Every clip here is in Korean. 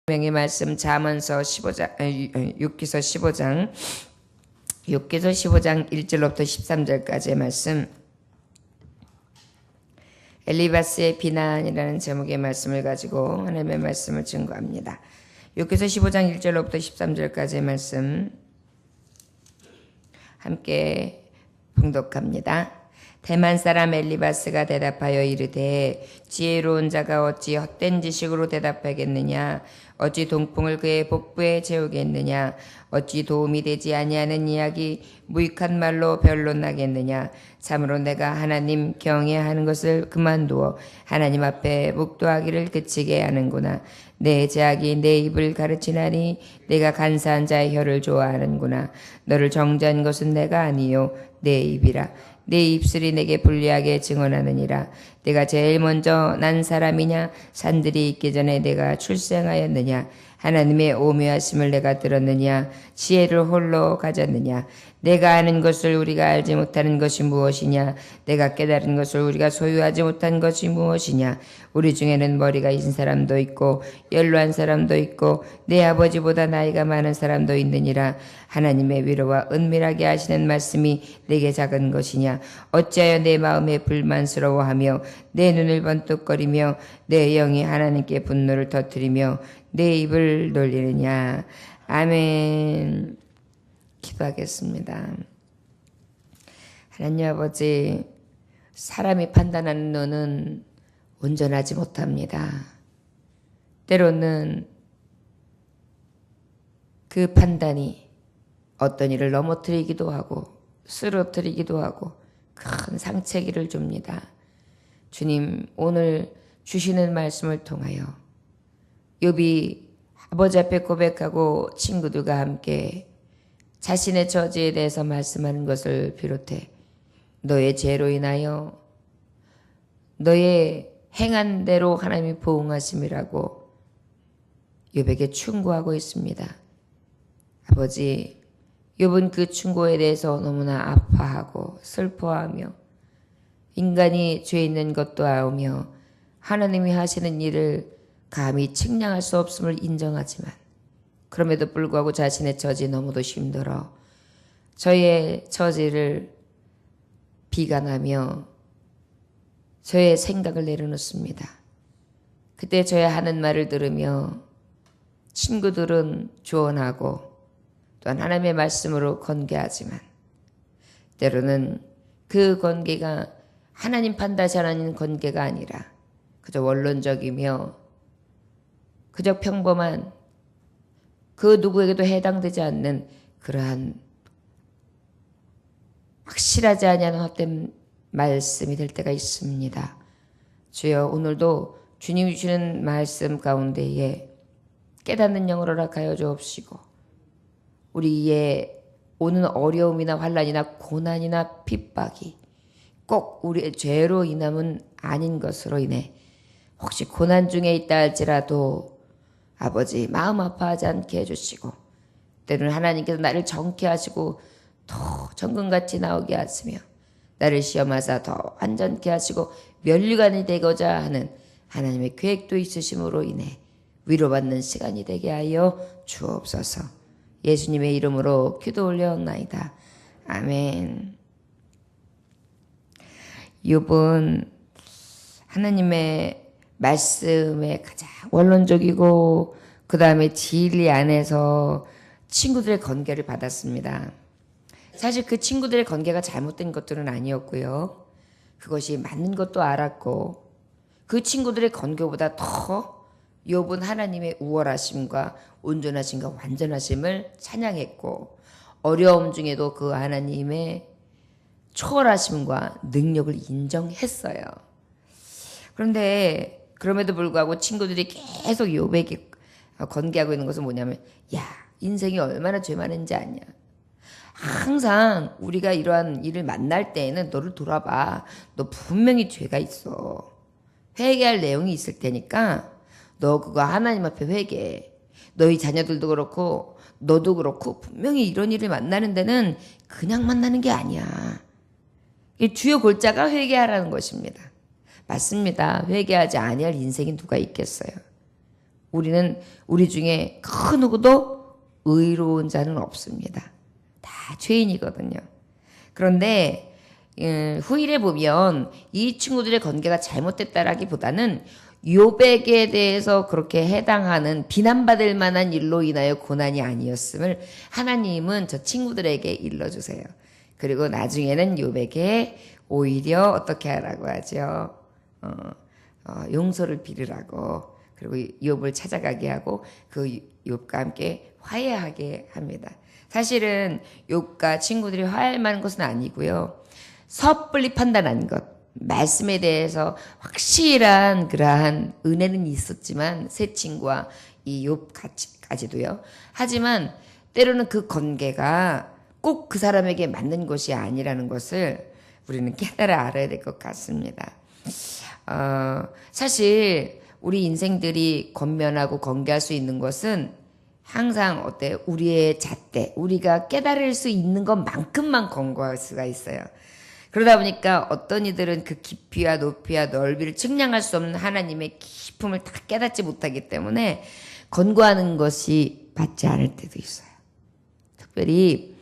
명의 말씀 잠언서 15장, 6기서 15장 1절로부터 13절까지의 말씀, 엘리바스의 비난이라는 제목의 말씀을 가지고 하나님의 말씀을 증거합니다. 6기서 15장 1절로부터 13절까지의 말씀 함께 봉독합니다. 대만 사람 엘리바스가 대답하여 이르되 지혜로운 자가 어찌 헛된 지식으로 대답하겠느냐? 어찌 동풍을 그의 복부에 채우겠느냐? 어찌 도움이 되지 아니하는 이야기 무익한 말로 변론하겠느냐? 참으로 내가 하나님 경외하는 것을 그만두어 하나님 앞에 묵도하기를 그치게 하는구나. 내 제약이 내 입을 가르치나니 내가 간사한 자의 혀를 좋아하는구나. 너를 정죄한 것은 내가 아니요 내 입이라. 내 입술이 내게 불리하게 증언하느니라. 내가 제일 먼저 난 사람이냐? 산들이 있기 전에 내가 출생하였느냐? 하나님의 오묘하심을 내가 들었느냐? 지혜를 홀로 가졌느냐? 내가 아는 것을 우리가 알지 못하는 것이 무엇이냐? 내가 깨달은 것을 우리가 소유하지 못한 것이 무엇이냐? 우리 중에는 머리가 인 사람도 있고 연로한 사람도 있고 내 아버지보다 나이가 많은 사람도 있느니라. 하나님의 위로와 은밀하게 하시는 말씀이 내게 작은 것이냐? 어찌하여 내 마음에 불만스러워하며 내 눈을 번뜩거리며 내 영이 하나님께 분노를 터뜨리며 내 입을 놀리느냐? 아멘. 기도하겠습니다. 하나님 아버지, 사람이 판단하는 눈은 온전하지 못합니다. 때로는 그 판단이 어떤 일을 넘어뜨리기도 하고 쓰러뜨리기도 하고 큰 상처기를 줍니다. 주님, 오늘 주시는 말씀을 통하여 욥이 아버지 앞에 고백하고 친구들과 함께 자신의 처지에 대해서 말씀하는 것을 비롯해 너의 죄로 인하여 너의 행한 대로 하나님이 보응하심이라고 욥에게 충고하고 있습니다. 아버지, 욥은 그 충고에 대해서 너무나 아파하고 슬퍼하며 인간이 죄 있는 것도 알며 하나님이 하시는 일을 감히 측량할 수 없음을 인정하지만 그럼에도 불구하고 자신의 처지 너무도 힘들어 저의 처지를 비관하며 저의 생각을 내려놓습니다. 그때 저의 하는 말을 들으며 친구들은 조언하고 또한 하나님의 말씀으로 건계하지만 때로는 그 건계가 하나님 판단하는 건계가 아니라 그저 원론적이며 그저 평범한 그 누구에게도 해당되지 않는 그러한 확실하지 아니하는 헛된 말씀이 될 때가 있습니다. 주여, 오늘도 주님이 주시는 말씀 가운데에 깨닫는 영을 허락하여 주옵시고 우리의 오는 어려움이나 환난이나 고난이나 핍박이 꼭 우리의 죄로 인함은 아닌 것으로 인해 혹시 고난 중에 있다 할지라도 아버지 마음 아파하지 않게 해주시고 때로는 하나님께서 나를 정케 하시고 더 정금같이 나오게 하시며 나를 시험하사 더 완전케 하시고 면류관이 되고자 하는 하나님의 계획도 있으심으로 인해 위로받는 시간이 되게 하여 주옵소서. 예수님의 이름으로 기도 올려옵나이다. 아멘. 욥은 하나님의 말씀에 가장 원론적이고 그 다음에 진리 안에서 친구들의 건계를 받았습니다. 사실 그 친구들의 건계가 잘못된 것들은 아니었고요. 그것이 맞는 것도 알았고 그 친구들의 건계보다 더 욥은 하나님의 우월하심과 온전하심과 완전하심을 찬양했고 어려움 중에도 그 하나님의 초월하심과 능력을 인정했어요. 그런데 그럼에도 불구하고 친구들이 계속 욥에게 건계하고 있는 것은 뭐냐면 야, 인생이 얼마나 죄 많은지 아냐. 항상 우리가 이러한 일을 만날 때에는 너를 돌아봐. 너 분명히 죄가 있어. 회개할 내용이 있을 테니까 너 그거 하나님 앞에 회개해. 너희 자녀들도 그렇고 너도 그렇고 분명히 이런 일을 만나는 데는 그냥 만나는 게 아니야. 이 주요 골자가 회개하라는 것입니다. 맞습니다. 회개하지 아니할 인생이 누가 있겠어요. 우리 중에 그 누구도 의로운 자는 없습니다. 다 죄인이거든요. 그런데 후일에 보면 이 친구들의 관계가 잘못됐다라기보다는 욥에게 대해서 그렇게 해당하는 비난받을 만한 일로 인하여 고난이 아니었음을 하나님은 저 친구들에게 일러주세요. 그리고 나중에는 욥에게 오히려 어떻게 하라고 하죠? 용서를 빌으라고, 그리고 욥을 찾아가게 하고 그 욥과 함께 화해하게 합니다. 사실은 욥과 친구들이 화해할 만한 것은 아니고요. 섣불리 판단한 것, 말씀에 대해서 확실한 그러한 은혜는 있었지만 세 친구와 이 욥까지도요. 하지만 때로는 그 관계가 꼭 그 사람에게 맞는 것이 아니라는 것을 우리는 깨달아 알아야 될 것 같습니다. 사실 우리 인생들이 권면하고 건개할 수 있는 것은 항상 어때요? 우리의 잣대, 우리가 깨달을 수 있는 것만큼만 권고할 수가 있어요. 그러다 보니까 어떤 이들은 그 깊이와 높이와 넓이를 측량할 수 없는 하나님의 깊음을 다 깨닫지 못하기 때문에 권고하는 것이 맞지 않을 때도 있어요. 특별히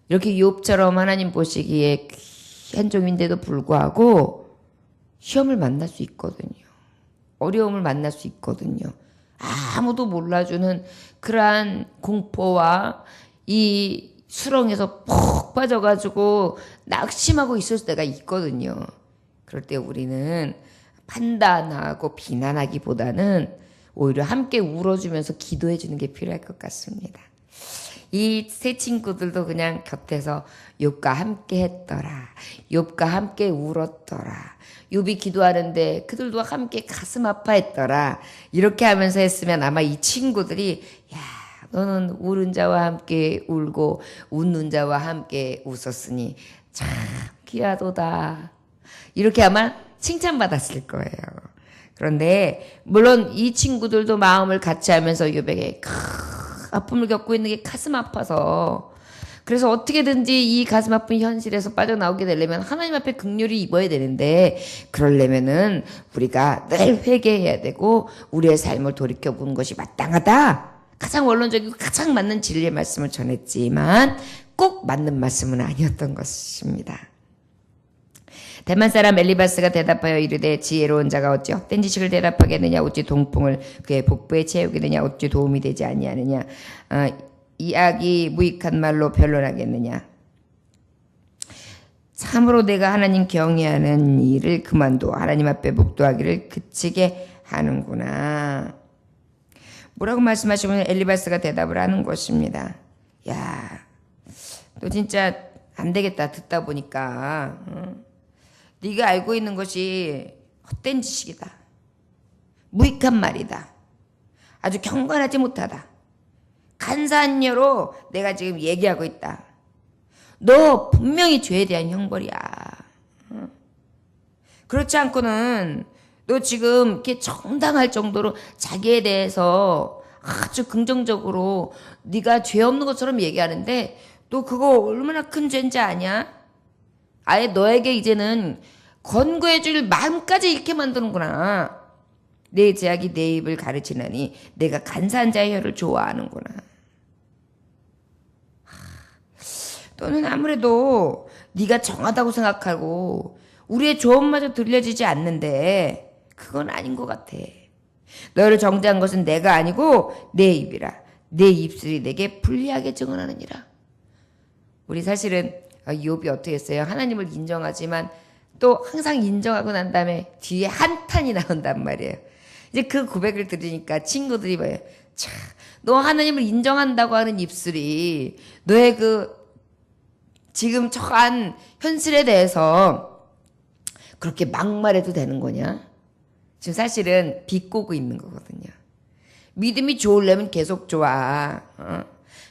이렇게 욥처럼 하나님 보시기에 귀한 종인데도 불구하고 시험을 만날 수 있거든요. 어려움을 만날 수 있거든요. 아무도 몰라주는 그러한 공포와 이 수렁에서 푹 빠져가지고 낙심하고 있을 때가 있거든요. 그럴 때 우리는 판단하고 비난하기보다는 오히려 함께 울어주면서 기도해주는 게 필요할 것 같습니다. 이 세 친구들도 그냥 곁에서 욥과 함께 했더라. 욥과 함께 울었더라. 욥이 기도하는데 그들도 함께 가슴 아파했더라. 이렇게 하면서 했으면 아마 이 친구들이 야, 너는 울은 자와 함께 울고 웃는 자와 함께 웃었으니 참 귀하도다. 이렇게 아마 칭찬받았을 거예요. 그런데 물론 이 친구들도 마음을 같이 하면서 욥에게 아픔을 겪고 있는 게 가슴 아파서, 그래서 어떻게든지 이 가슴 아픈 현실에서 빠져나오게 되려면 하나님 앞에 긍휼히 입어야 되는데, 그러려면은 우리가 늘 회개해야 되고 우리의 삶을 돌이켜보는 것이 마땅하다. 가장 원론적이고 가장 맞는 진리의 말씀을 전했지만 꼭 맞는 말씀은 아니었던 것입니다. 대만 사람 엘리바스가 대답하여 이르되 지혜로운 자가 어찌 헛된 지식을 대답하겠느냐, 어찌 동풍을 그의 복부에 채우겠느냐, 어찌 도움이 되지 아니하느냐, 이악이 무익한 말로 변론하겠느냐. 참으로 내가 하나님 경외하는 일을 그만둬 하나님 앞에 복도하기를 그치게 하는구나. 뭐라고 말씀하시면 엘리바스가 대답을 하는 것입니다. 야, 너 진짜 안 되겠다. 듣다 보니까 네가 알고 있는 것이 헛된 지식이다. 무익한 말이다. 아주 경건하지 못하다. 간사한 여로 내가 지금 얘기하고 있다. 너 분명히 죄에 대한 형벌이야. 그렇지 않고는 너 지금 이렇게 정당할 정도로 자기에 대해서 아주 긍정적으로 네가 죄 없는 것처럼 얘기하는데 너 그거 얼마나 큰 죄인지 아냐? 아예 너에게 이제는 권고해 줄 마음까지 잃게 만드는구나. 내 제약이 내 입을 가르치나니 내가 간사한 자의 혀를 좋아하는구나. 너는 아무래도 네가 정하다고 생각하고 우리의 조언마저 들려지지 않는데 그건 아닌 것 같아. 너를 정죄한 것은 내가 아니고 내 입이라. 내 입술이 내게 불리하게 증언하느니라. 우리 사실은 욥이 어떻게 했어요? 하나님을 인정하지만 또 항상 인정하고 난 다음에 뒤에 한탄이 나온단 말이에요. 이제 그 고백을 들으니까 친구들이 뭐예요? 참, 너 하나님을 인정한다고 하는 입술이 너의 그 지금 처한 현실에 대해서 그렇게 막말해도 되는 거냐? 지금 사실은 비꼬고 있는 거거든요. 믿음이 좋으려면 계속 좋아.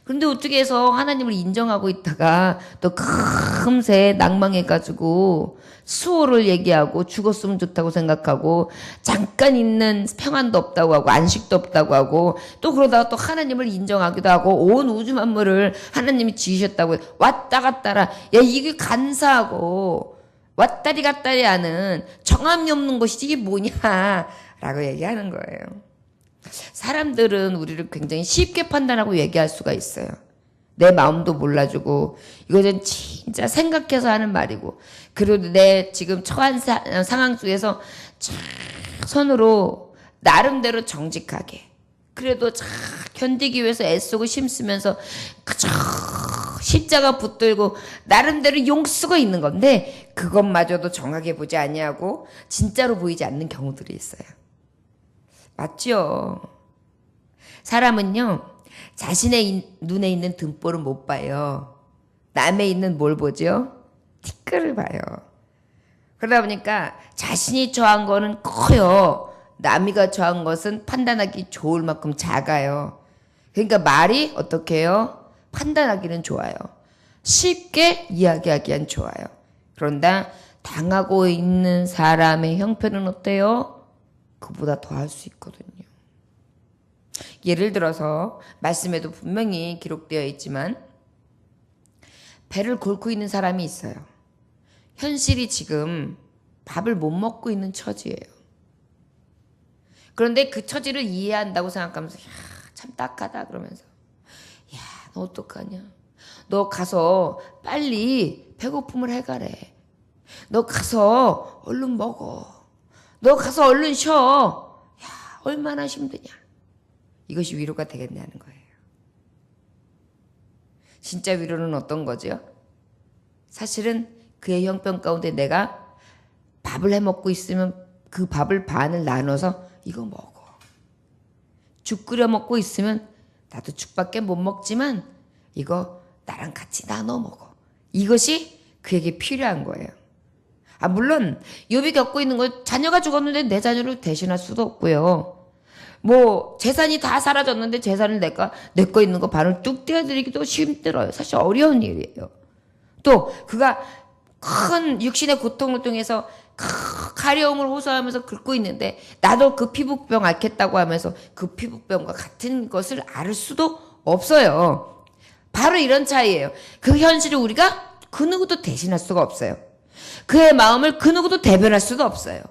그런데 어떻게 해서 하나님을 인정하고 있다가 또 금세 낭망해가지고 수호를 얘기하고 죽었으면 좋다고 생각하고 잠깐 있는 평안도 없다고 하고 안식도 없다고 하고 또 그러다가 또 하나님을 인정하기도 하고 온 우주 만물을 하나님이 지으셨다고 왔다 갔다라. 야, 이게 간사하고 왔다리 갔다리 하는 정함이 없는 것이 이게 뭐냐라고 얘기하는 거예요. 사람들은 우리를 굉장히 쉽게 판단하고 얘기할 수가 있어요. 내 마음도 몰라주고 이거는 진짜 생각해서 하는 말이고 그리고 내 지금 처한 상황 속에서 손으로 나름대로 정직하게 그래도 견디기 위해서 애쓰고 힘쓰면서 그저 십자가 붙들고 나름대로 용 쓰고 있는 건데 그것마저도 정확하게 보지 아니하고 진짜로 보이지 않는 경우들이 있어요. 맞죠? 사람은요 자신의 눈에 있는 등볼은 못 봐요. 남의 있는 뭘 보죠? 티끌을 봐요. 그러다 보니까 자신이 처한 거는 커요. 남이가 처한 것은 판단하기 좋을 만큼 작아요. 그러니까 말이 어떻게 해요? 판단하기는 좋아요. 쉽게 이야기하기엔 좋아요. 그런데 당하고 있는 사람의 형편은 어때요? 그보다 더 할 수 있거든요. 예를 들어서 말씀에도 분명히 기록되어 있지만 배를 곪고 있는 사람이 있어요. 현실이 지금 밥을 못 먹고 있는 처지예요. 그런데 그 처지를 이해한다고 생각하면서 야, 참 딱하다 그러면서 야, 너 어떡하냐? 너 가서 빨리 배고픔을 해가래. 너 가서 얼른 먹어. 너 가서 얼른 쉬어. 야, 얼마나 힘드냐. 이것이 위로가 되겠냐는 거예요. 진짜 위로는 어떤 거죠? 사실은 그의 형편 가운데 내가 밥을 해 먹고 있으면 그 밥을 반을 나눠서 이거 먹어. 죽 끓여 먹고 있으면 나도 죽밖에 못 먹지만 이거 나랑 같이 나눠 먹어. 이것이 그에게 필요한 거예요. 물론 욥이 겪고 있는 거 자녀가 죽었는데 내 자녀를 대신할 수도 없고요. 뭐 재산이 다 사라졌는데 재산을 내 거 있는 거 반을 뚝 떼어드리기도 힘들어요. 사실 어려운 일이에요. 또 그가 큰 육신의 고통을 통해서 가려움을 호소하면서 긁고 있는데 나도 그 피부병 앓겠다고 하면서 그 피부병과 같은 것을 앓을 수도 없어요. 바로 이런 차이예요. 그 현실을 우리가 그 누구도 대신할 수가 없어요. 그의 마음을 그 누구도 대변할 수도 없어요.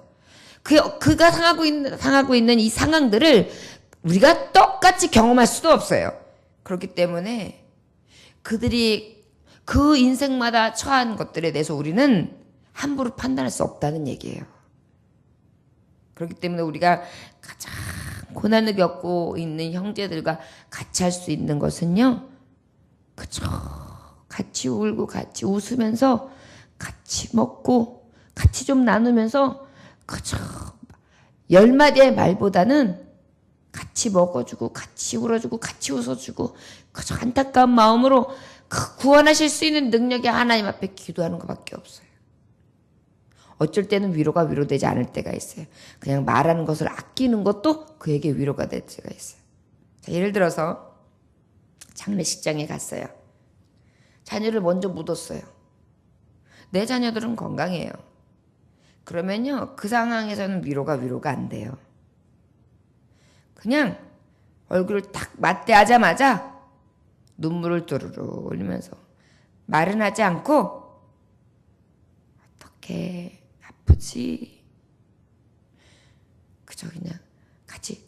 그가 상하고 있는 이 상황들을 우리가 똑같이 경험할 수도 없어요. 그렇기 때문에 그들이 그 인생마다 처한 것들에 대해서 우리는 함부로 판단할 수 없다는 얘기예요. 그렇기 때문에 우리가 가장 고난을 겪고 있는 형제들과 같이 할 수 있는 것은요. 그저 같이 울고 같이 웃으면서 같이 먹고 같이 좀 나누면서 그저 10마디의 말보다는 같이 먹어주고 같이 울어주고 같이 웃어주고 그저 안타까운 마음으로 구원하실 수 있는 능력이 하나님 앞에 기도하는 것밖에 없어요. 어쩔 때는 위로가 위로되지 않을 때가 있어요. 그냥 말하는 것을 아끼는 것도 그에게 위로가 될 때가 있어요. 자, 예를 들어서 장례식장에 갔어요. 자녀를 먼저 묻었어요. 내 자녀들은 건강해요. 그러면요 그 상황에서는 위로가 안 돼요. 그냥 얼굴을 딱 맞대하자마자 눈물을 뚜루루 흘리면서 말은 하지 않고 어떻게 아프지? 그저 그냥 같이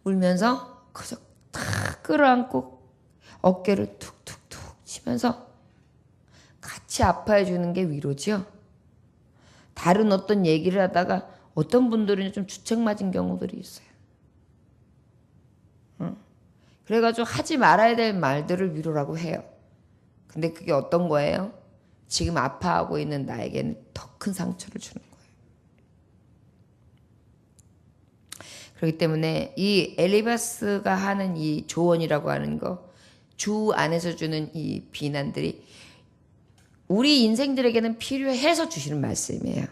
울면서 그저 탁 끌어안고 어깨를 툭툭툭 치면서 같이 아파해 주는 게 위로지요. 다른 어떤 얘기를 하다가 어떤 분들은 좀 주책 맞은 경우들이 있어요. 그래가지고 하지 말아야 될 말들을 위로라고 해요. 근데 그게 어떤 거예요? 지금 아파하고 있는 나에게는 더 큰 상처를 주는 거예요. 그렇기 때문에 이 엘리바스가 하는 이 조언이라고 하는 거, 주 안에서 주는 이 비난들이 우리 인생들에게는 필요해서 주시는 말씀이에요.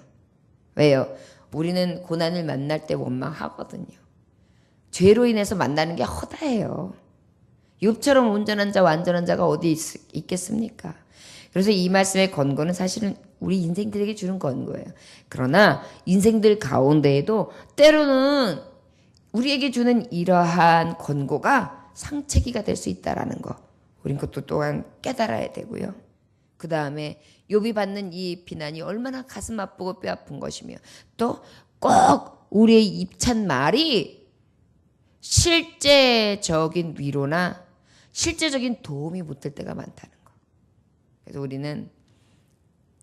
왜요? 우리는 고난을 만날 때 원망하거든요. 죄로 인해서 만나는 게 허다해요. 욥처럼 온전한 자, 완전한 자가 어디 있겠습니까? 그래서 이 말씀의 권고는 사실은 우리 인생들에게 주는 권고예요. 그러나 인생들 가운데에도 때로는 우리에게 주는 이러한 권고가 상체기가 될 수 있다는 거. 우린 그것도 또한 깨달아야 되고요. 그 다음에 욥이 받는 이 비난이 얼마나 가슴 아프고 뼈 아픈 것이며 또 꼭 우리의 입찬 말이 실제적인 위로나 실제적인 도움이 못 될 때가 많다는 거. 그래서 우리는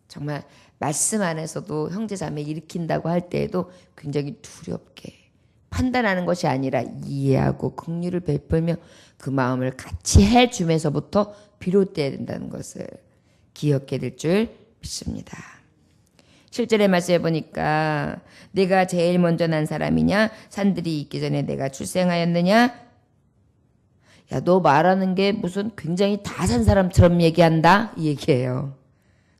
정말 말씀 안에서도 형제자매 일으킨다고 할 때에도 굉장히 두렵게 판단하는 것이 아니라 이해하고 긍휼을 베풀며 그 마음을 같이 해주면서부터 비롯돼야 된다는 것을 기억해야 될 줄 믿습니다. 7절의 말씀에 보니까 내가 제일 먼저 난 사람이냐? 산들이 있기 전에 내가 출생하였느냐? 야, 너 말하는 게 무슨 굉장히 다 산 사람처럼 얘기한다? 이 얘기예요.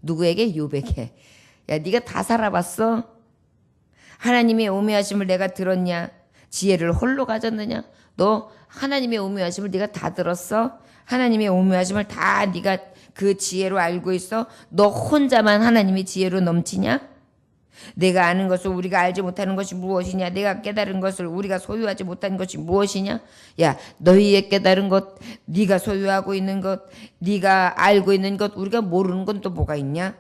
누구에게? 욥에게. 야, 네가 다 살아봤어? 하나님의 오묘하심을 내가 들었냐? 지혜를 홀로 가졌느냐? 너 하나님의 오묘하심을 네가 다 들었어? 하나님의 오묘하심을 다 네가 그 지혜로 알고 있어? 너 혼자만 하나님의 지혜로 넘치냐? 내가 아는 것을 우리가 알지 못하는 것이 무엇이냐? 내가 깨달은 것을 우리가 소유하지 못한 것이 무엇이냐? 야, 너희의 깨달은 것, 네가 소유하고 있는 것, 네가 알고 있는 것, 우리가 모르는 건 또 뭐가 있냐?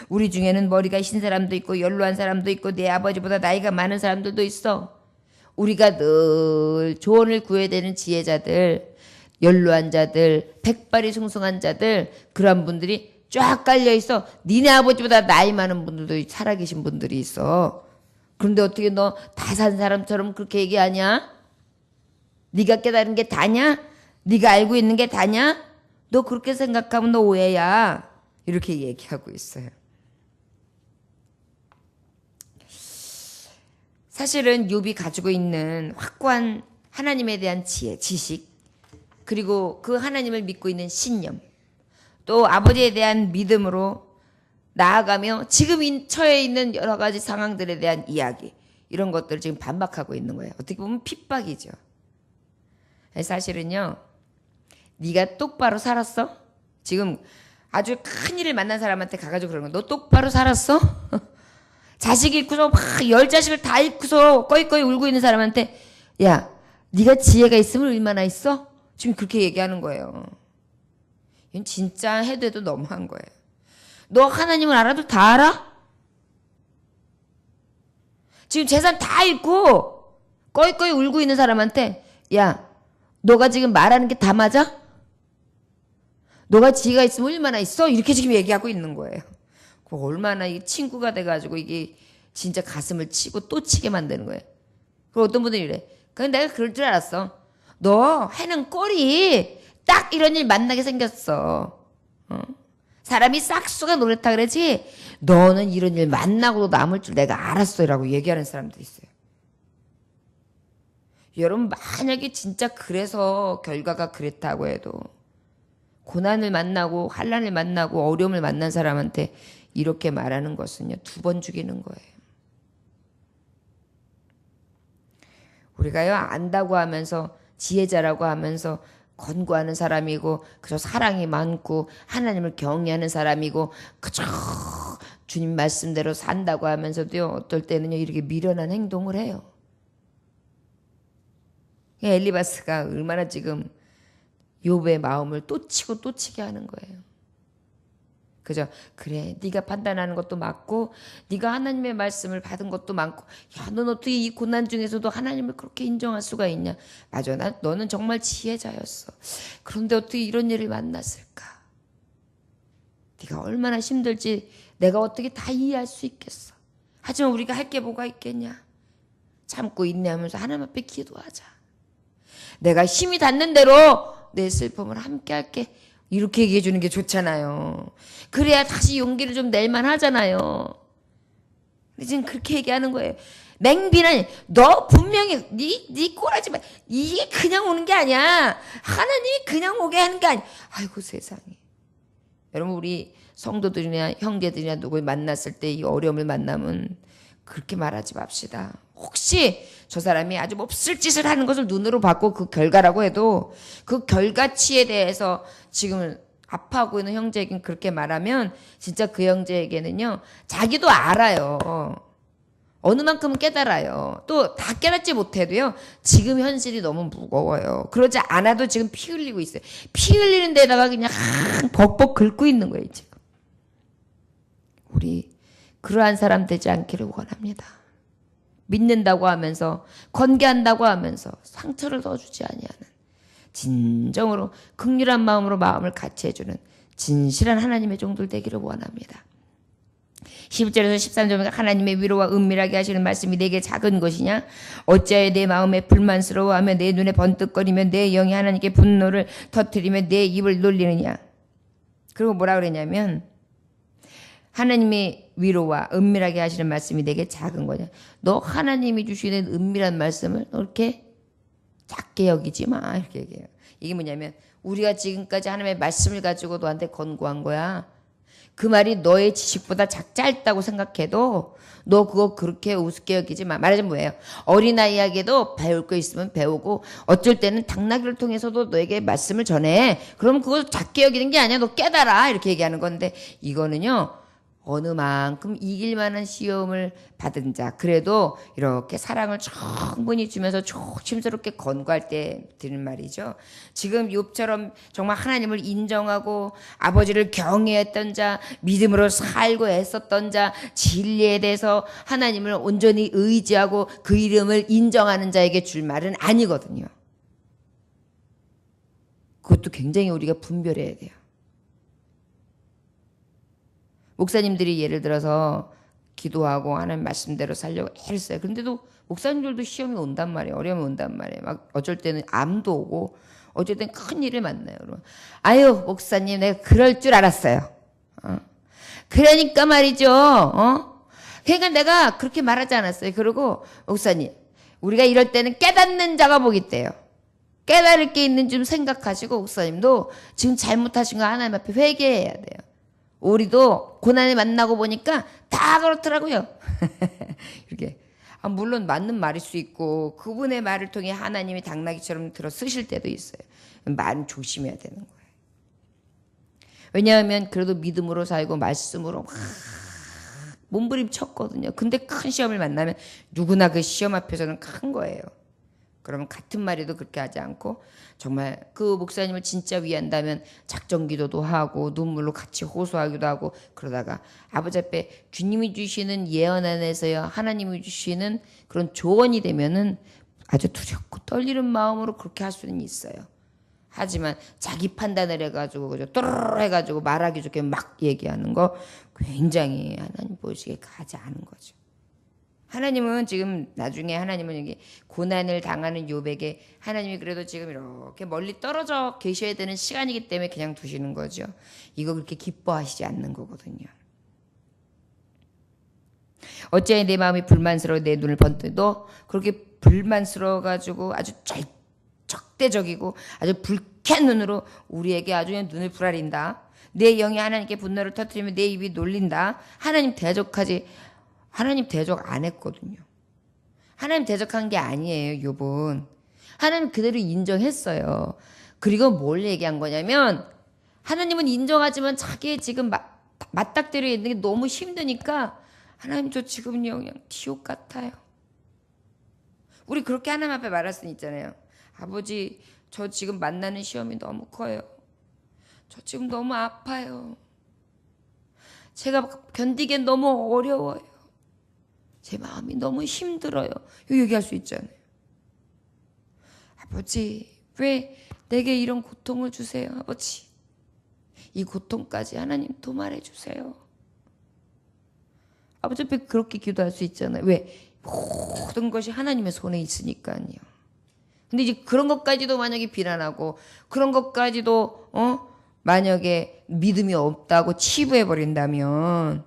우리 중에는 머리가 흰 사람도 있고 연로한 사람도 있고 내 아버지보다 나이가 많은 사람들도 있어. 우리가 늘 조언을 구해야 되는 지혜자들, 연로한 자들, 백발이 숭숭한 자들, 그런 분들이 쫙 깔려 있어. 니네 아버지보다 나이 많은 분들도 살아계신 분들이 있어. 그런데 어떻게 너 다 산 사람처럼 그렇게 얘기하냐? 네가 깨달은 게 다냐? 네가 알고 있는 게 다냐? 너 그렇게 생각하면 너 오해야. 이렇게 얘기하고 있어요. 사실은 욥이 가지고 있는 확고한 하나님에 대한 지혜, 지식, 그리고 그 하나님을 믿고 있는 신념, 또 아버지에 대한 믿음으로 나아가며 지금 처해 있는 여러 가지 상황들에 대한 이야기, 이런 것들을 지금 반박하고 있는 거예요. 어떻게 보면 핍박이죠. 사실은요, 네가 똑바로 살았어? 지금 아주 큰 일을 만난 사람한테 가가지고 그러는 거야. 너 똑바로 살았어? 자식 잃고서 막 10자식을 다 잃고서 꺼이꺼이 울고 있는 사람한테 야, 네가 지혜가 있으면 얼마나 있어? 지금 그렇게 얘기하는 거예요. 이건 진짜 해도 해도 너무한 거예요. 너 하나님을 알아도 다 알아? 지금 재산 다 잃고 꺼이꺼이 울고 있는 사람한테 야, 너가 지금 말하는 게 다 맞아? 너가 지혜가 있으면 얼마나 있어? 이렇게 지금 얘기하고 있는 거예요. 얼마나 이 친구가 돼가지고 이게 진짜 가슴을 치고 또 치게 만드는 거예요. 그리고 어떤 분들이 이래. 그냥 내가 그럴 줄 알았어. 너 해는 꼴이 딱 이런 일 만나게 생겼어. 사람이 싹수가 노랗다 그러지 너는 이런 일 만나고도 남을 줄 내가 알았어 라고 얘기하는 사람도 있어요. 여러분 만약에 진짜 그래서 결과가 그랬다고 해도 고난을 만나고 환난을 만나고 어려움을 만난 사람한테 이렇게 말하는 것은요 2번 죽이는 거예요. 우리가요 안다고 하면서 지혜자라고 하면서 권고하는 사람이고 그저 사랑이 많고 하나님을 경외하는 사람이고 그저 주님 말씀대로 산다고 하면서도요 어떨 때는요 이렇게 미련한 행동을 해요. 엘리바스가 얼마나 지금 욥의 마음을 또 치고 또 치게 하는 거예요. 그죠? 그래, 네가 판단하는 것도 맞고 네가 하나님의 말씀을 받은 것도 많고 야, 넌 어떻게 이 고난 중에서도 하나님을 그렇게 인정할 수가 있냐? 맞아, 너는 정말 지혜자였어. 그런데 어떻게 이런 일을 만났을까? 네가 얼마나 힘들지 내가 어떻게 다 이해할 수 있겠어. 하지만 우리가 할 게 뭐가 있겠냐? 참고 인내하면서 하나님 앞에 기도하자. 내가 힘이 닿는 대로 내 슬픔을 함께 할게. 이렇게 얘기해 주는 게 좋잖아요. 그래야 다시 용기를 좀 낼만 하잖아요. 근데 지금 그렇게 얘기하는 거예요. 맹비는 너 분명히 네 꼬라지 마. 이게 그냥 오는 게 아니야. 하나님이 그냥 오게 하는 게 아니야. 아이고 세상에. 여러분 우리 성도들이나 형제들이나 누굴 만났을 때 이 어려움을 만나면 그렇게 말하지 맙시다. 혹시 저 사람이 아주 몹쓸 짓을 하는 것을 눈으로 봤고 그 결과라고 해도 그 결과치에 대해서 지금 아파하고 있는 형제에게는 그렇게 말하면 진짜 그 형제에게는요 자기도 알아요. 어느 만큼 깨달아요. 또 다 깨닫지 못해도요 지금 현실이 너무 무거워요. 그러지 않아도 지금 피 흘리고 있어요. 피 흘리는 데다가 그냥 벅벅 긁고 있는 거예요 지금. 우리 그러한 사람 되지 않기를 원합니다. 믿는다고 하면서 건개한다고 하면서 상처를 더 주지 아니하는 진정으로 긍휼한 마음으로 마음을 같이 해주는 진실한 하나님의 종들 되기를 원합니다. 11절에서 13절에 하나님의 위로와 은밀하게 하시는 말씀이 내게 작은 것이냐? 어찌하여 내 마음에 불만스러워하며 내 눈에 번뜩거리며 내 영이 하나님께 분노를 터뜨리며 내 입을 놀리느냐? 그리고 뭐라 그러냐면 하나님의 위로와 은밀하게 하시는 말씀이 내게 작은 거냐? 너 하나님이 주시는 은밀한 말씀을 너 이렇게 작게 여기지 마. 이렇게 얘기해요. 이게 뭐냐면 우리가 지금까지 하나님의 말씀을 가지고 너한테 권고한 거야. 그 말이 너의 지식보다 짧다고 생각해도 너 그거 그렇게 우습게 여기지 마. 말하자면 뭐예요? 어린아이에게도 배울 거 있으면 배우고 어쩔 때는 당나귀를 통해서도 너에게 말씀을 전해. 그러면 그거 작게 여기는 게 아니야. 너 깨달아. 이렇게 얘기하는 건데 이거는요. 어느 만큼 이길 만한 시험을 받은 자 그래도 이렇게 사랑을 충분히 주면서 조심스럽게 권고할 때 드는 말이죠. 지금 욥처럼 정말 하나님을 인정하고 아버지를 경외했던 자, 믿음으로 살고 애썼던 자, 진리에 대해서 하나님을 온전히 의지하고 그 이름을 인정하는 자에게 줄 말은 아니거든요. 그것도 굉장히 우리가 분별해야 돼요. 목사님들이 예를 들어서 기도하고 하나님 말씀대로 살려고 애를 써요. 그런데도 목사님들도 시험이 온단 말이에요. 어려움이 온단 말이에요. 막 어쩔 때는 암도 오고 어쩔 때는 큰 일을 만나요. 그러면 아유 목사님 내가 그럴 줄 알았어요. 그러니까 말이죠. 그러니까 내가 그렇게 말하지 않았어요. 그리고 목사님 우리가 이럴 때는 깨닫는 자가 복이 있대요. 깨달을 게 있는 줄 생각하시고 목사님도 지금 잘못하신 거 하나님 앞에 회개해야 돼요. 우리도 고난을 만나고 보니까 다 그렇더라고요. 이렇게 물론 맞는 말일 수 있고 그분의 말을 통해 하나님이 당나귀처럼 들어 쓰실 때도 있어요. 말은 조심해야 되는 거예요. 왜냐하면 그래도 믿음으로 살고 말씀으로 막 몸부림쳤거든요. 근데 큰 시험을 만나면 누구나 그 시험 앞에서는 큰 거예요. 그러면 같은 말에도 그렇게 하지 않고 정말 그 목사님을 진짜 위한다면 작정기도도 하고 눈물로 같이 호소하기도 하고 그러다가 아버지 앞에 주님이 주시는 예언 안에서요 하나님이 주시는 그런 조언이 되면은 아주 두렵고 떨리는 마음으로 그렇게 할 수는 있어요. 하지만 자기 판단을 해가지고 그죠 또르르 해가지고 말하기 좋게 막 얘기하는 거 굉장히 하나님 보시기에 가지 않은 거죠. 하나님은 지금 나중에 하나님은 여기 고난을 당하는 욥에게 하나님이 그래도 지금 이렇게 멀리 떨어져 계셔야 되는 시간이기 때문에 그냥 두시는 거죠. 이거 그렇게 기뻐하시지 않는 거거든요. 어찌하여 내 마음이 불만스러워 내 눈을 번뜨도 그렇게 불만스러워가지고 아주 적대적이고 아주 불쾌한 눈으로 우리에게 아주 그냥 눈을 부라린다. 내 영이 하나님께 분노를 터뜨리면 내 입이 놀린다. 하나님 대적 안 했거든요. 하나님 대적한 게 아니에요. 욥은 하나님 그대로 인정했어요. 그리고 뭘 얘기한 거냐면 하나님은 인정하지만 자기의 지금 맞닥뜨려 있는 게 너무 힘드니까 하나님 저 지금요 그냥 지옥 같아요. 우리 그렇게 하나님 앞에 말할 수는 있잖아요. 아버지 저 지금 만나는 시험이 너무 커요. 저 지금 너무 아파요. 제가 견디기엔 너무 어려워요. 제 마음이 너무 힘들어요. 이거 얘기할 수 있잖아요. 아버지 왜 내게 이런 고통을 주세요. 아버지 이 고통까지 하나님 도말해 주세요. 아버지 앞에 그렇게 기도할 수 있잖아요. 왜? 모든 것이 하나님의 손에 있으니까요. 근데 이제 그런 것까지도 만약에 비난하고 그런 것까지도 만약에 믿음이 없다고 치부해 버린다면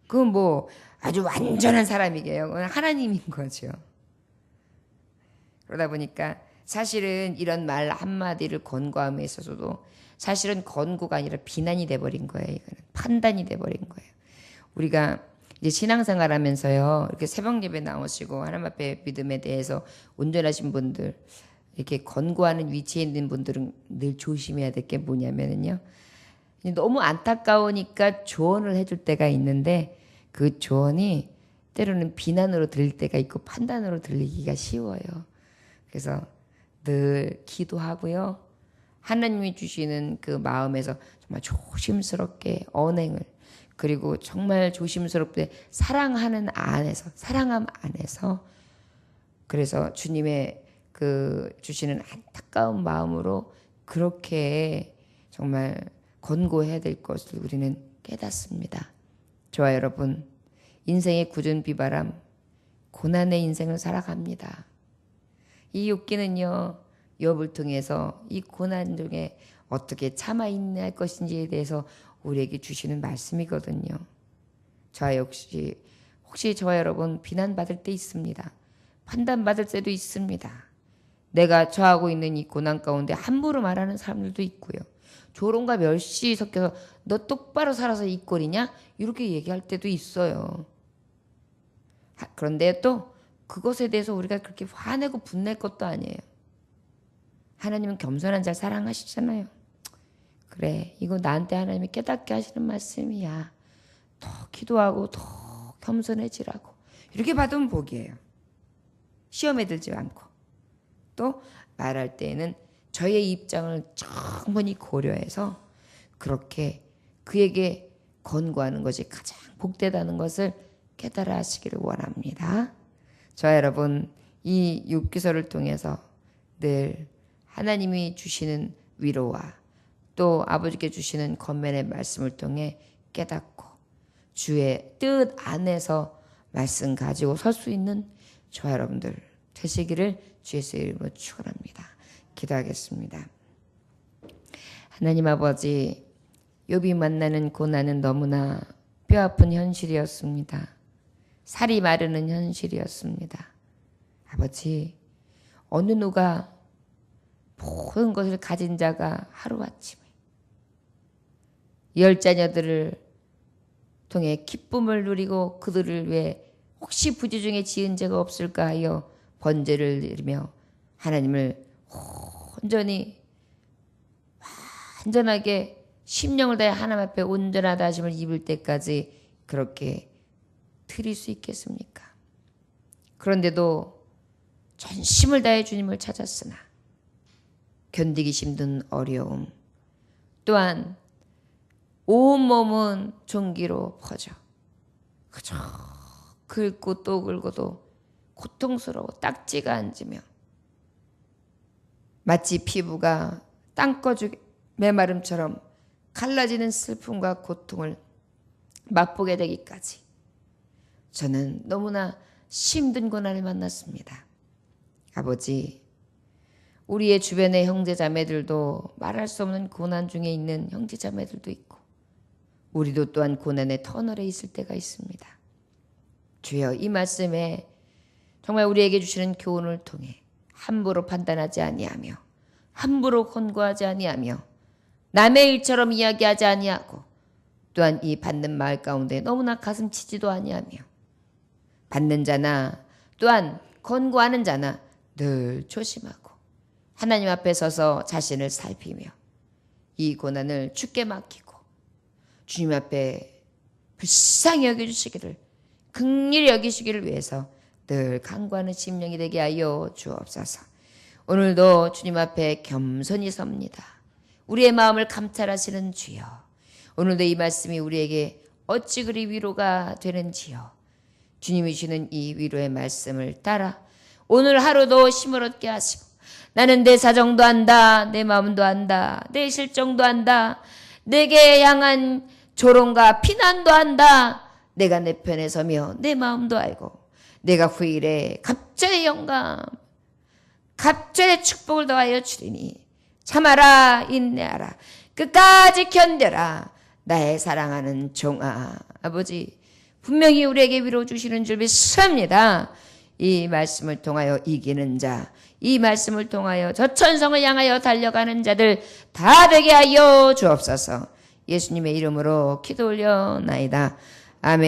그건 뭐 아주 완전한 사람이게요. 그건 하나님인 거죠. 그러다 보니까 사실은 이런 말 한마디를 권고함에 있어서도 사실은 권고가 아니라 비난이 돼버린 거예요. 이거는 판단이 돼버린 거예요. 우리가 이제 신앙생활 하면서요. 이렇게 새벽 예배 나오시고 하나님 앞에 믿음에 대해서 온전하신 분들 이렇게 권고하는 위치에 있는 분들은 늘 조심해야 될 게 뭐냐면요. 너무 안타까우니까 조언을 해줄 때가 있는데 그 조언이 때로는 비난으로 들릴 때가 있고 판단으로 들리기가 쉬워요. 그래서 늘 기도하고요. 하나님이 주시는 그 마음에서 정말 조심스럽게 언행을 그리고 정말 조심스럽게 사랑함 안에서 그래서 주님의 주시는 안타까운 마음으로 그렇게 정말 권고해야 될 것을 우리는 깨닫습니다. 저와 여러분, 인생의 굳은 비바람, 고난의 인생을 살아갑니다. 이 욥기는요, 욥을 통해서 이 고난 중에 어떻게 참아 인내할 것인지에 대해서 우리에게 주시는 말씀이거든요. 저와 역시 혹시 저와 여러분 비난받을 때 있습니다. 판단받을 때도 있습니다. 내가 처하고 있는 이 고난 가운데 함부로 말하는 사람들도 있고요. 조롱과 멸시 섞여서 너 똑바로 살아서 이 꼴이냐? 이렇게 얘기할 때도 있어요. 그런데 또 그것에 대해서 우리가 그렇게 화내고 분낼 것도 아니에요. 하나님은 겸손한 자를 사랑하시잖아요. 그래, 이거 나한테 하나님이 깨닫게 하시는 말씀이야. 더 기도하고 더 겸손해지라고. 이렇게 받으면 복이에요. 시험에 들지 않고. 또 말할 때에는 저의 입장을 충분히 고려해서 그렇게 그에게 권고하는 것이 가장 복되다는 것을 깨달아 하시기를 원합니다. 저와 여러분, 이 욥기서를 통해서 늘 하나님이 주시는 위로와 또 아버지께 주시는 권면의 말씀을 통해 깨닫고 주의 뜻 안에서 말씀 가지고 설 수 있는 저와 여러분들 되시기를 주의 이름으로 축원합니다. 기도하겠습니다. 하나님 아버지, 욥이 만나는 고난은 너무나 뼈아픈 현실이었습니다. 살이 마르는 현실이었습니다. 아버지, 어느 누가 모든 것을 가진 자가 하루아침에 10자녀들을 통해 기쁨을 누리고 그들을 위해 혹시 부지 중에 지은 죄가 없을까 하여 번제를 드리며 하나님을 완전하게 심령을 다해 하나님 앞에 온전하다 하심을 입을 때까지 그렇게 드릴 수 있겠습니까? 그런데도 전심을 다해 주님을 찾았으나 견디기 힘든 어려움 또한 온몸은 종기로 퍼져 그저 긁고 또 긁어도 고통스러워 딱지가 앉으며 마치 피부가 땅꺼죽 메마름처럼 갈라지는 슬픔과 고통을 맛보게 되기까지 저는 너무나 힘든 고난을 만났습니다. 아버지, 우리의 주변의 형제자매들도 말할 수 없는 고난 중에 있는 형제자매들도 있고 우리도 또한 고난의 터널에 있을 때가 있습니다. 주여, 이 말씀에 정말 우리에게 주시는 교훈을 통해 함부로 판단하지 아니하며 함부로 권고하지 아니하며 남의 일처럼 이야기하지 아니하고 또한 이 받는 말 가운데 너무나 가슴 치지도 아니하며 받는 자나 또한 권고하는 자나 늘 조심하고 하나님 앞에 서서 자신을 살피며 이 고난을 주께 맡기고 주님 앞에 불쌍히 여겨주시기를 긍휼히 여기시기를 위해서 늘 간구하는 심령이 되게 하여 주옵소서. 오늘도 주님 앞에 겸손히 섭니다. 우리의 마음을 감찰하시는 주여, 오늘도 이 말씀이 우리에게 어찌 그리 위로가 되는지요. 주님이 주시는 이 위로의 말씀을 따라 오늘 하루도 힘을 얻게 하시고 나는 내 사정도 안다, 내 마음도 안다, 내 실정도 안다, 내게 향한 조롱과 비난도 안다. 내가 내 편에 서며 내 마음도 알고 내가 후일에 갑절의 영감, 갑절의 축복을 더하여 주리니 참아라, 인내하라, 끝까지 견뎌라, 나의 사랑하는 종아. 아버지, 분명히 우리에게 위로 주시는 줄 믿습니다. 이 말씀을 통하여 이기는 자, 이 말씀을 통하여 저 천성을 향하여 달려가는 자들 다 되게 하여 주옵소서. 예수님의 이름으로 기도 올려나이다. 아멘.